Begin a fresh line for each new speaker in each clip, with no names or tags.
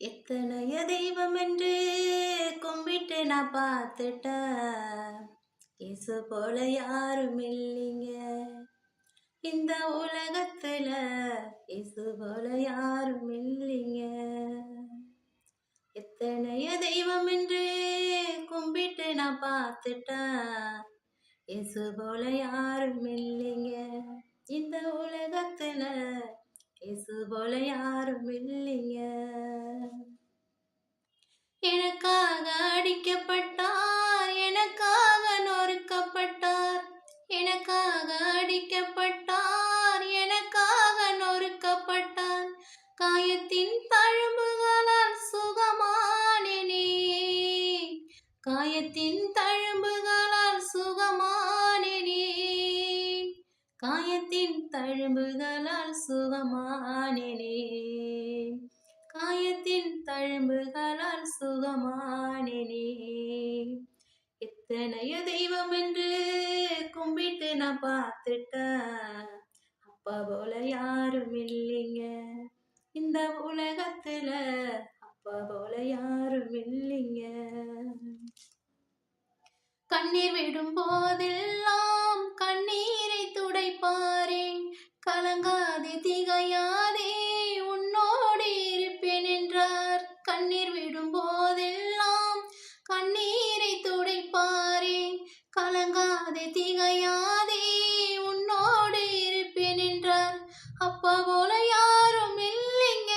எத்தனைய தெய்வம் என்று கும்பிட்டு நான் பார்த்துட்டேன். இயேசு போல யாரும் இல்லைங்க இந்த உலகத்துல. இயேசு போல யாரும் இல்லைங்க. எத்தனைய தெய்வம் என்று கும்பிட்டு நான் பார்த்துட்டேன். இயேசு போல யாரும் இல்லைங்க இந்த உலகத்துல. இயேசு போல யாரும் இல்லைங்க. எனக்காக அடிக்கப்பட்டார், எனக்காக நொறுக்கப்பட்டார், எனக்காக அடிக்கப்பட்டார், எனக்காக நொறுக்கப்பட்டார். காயத்தின் தழும்புகளால் சுகமானேனே, காயத்தின் தழும்புகளால் சுகமானேனே, காயத்தின் தழும்புகளால் சுகமானேனே, காயத்தின் தழும்புகளால் சுகமானேனே. எத்தனைய தெய்வம் என்று கும்பிட்டு நான் பார்த்துட்டேன். அப்பா போல யாரும் இல்லைங்க இந்த உலகத்துல. அப்பா போல யாரும் இல்லைங்க. கண்ணீர் விடும் போதெல்லாம் கண்ணீரை துடைப்பாரே, கலங்காதே திகையாதே உன்னோடு இருப்பேன் என்றார். கண்ணீர் விடும் போதெல்லாம் கண்ணீரை துடைப்பாரே, கலங்காதே திகையாதே உன்னோடு இருப்பேன் என்றார். அப்பா போல யாரும் இல்லைங்க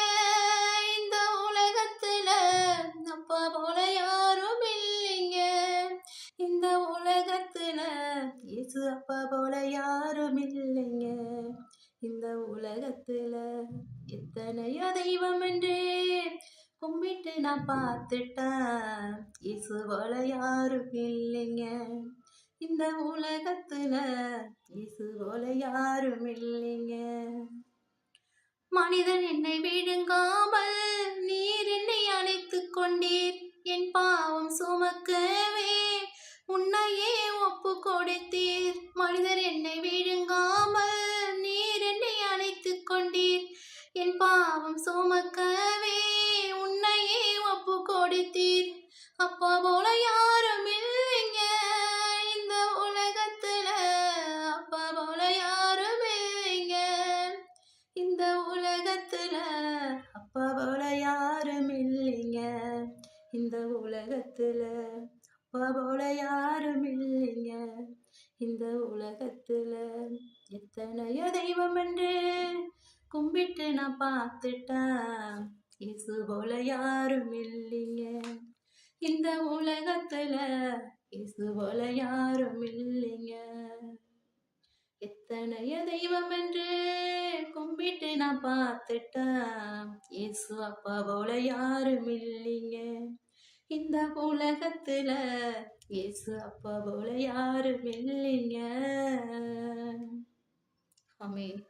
இந்த உலகத்துல. அப்பா போல யாரும் இல்லைங்க இந்த உலகத்துல. இயேசு அப்பா போல யாரும் இல்லைங்க இந்த உலகத்துல. எத்தனையோ தெய்வம் என்று கும்பிட்டு நான் பார்த்துட்டேன். இயேசு போல யாரும் இல்லைங்க இந்த உலகத்துல. இயேசு போல யாரும் இல்லைங்க. மனிதன் என்னை விழுங்காமல் நீர் என்னை அணைத்துக் கொண்டீர். என் பாவம் சுமக்கவே உன்னையே ஒப்பு கொடுத்தீர். மனிதர் என்னை விழுங்காமல் நீர் என்னை அணைத்துக் கொண்டீர். என் பாவம் சுமக்கவே உன்னையே ஒப்பு கொடுத்தீர். அப்பா போல யாரும் இல்லைங்க இந்த உலகத்துல. அப்பா போல யாரும் இல்லைங்க இந்த உலகத்துல. அப்பா போல யாரும் இல்லைங்க இந்த உலகத்துல. அப்பா போல யாரும் இல்லைங்க இந்த உலகத்துல. எத்தனையோ தெய்வம் என்று கும்பிட்டு நான் பார்த்துட்டேன். இயேசு போல யாரும் இல்லைங்க இந்த உலகத்துல. இயேசு போல யாரும் இல்லைங்க. எத்தனைய தெய்வம் என்று கும்பிட்டு நான் பார்த்துட்டேன். இயேசு அப்பா போல யாரும் இல்லைங்க இந்த உலகத்துல. இயேசு அப்பா போல யாரும் இல்லைங்க. ஆமென்.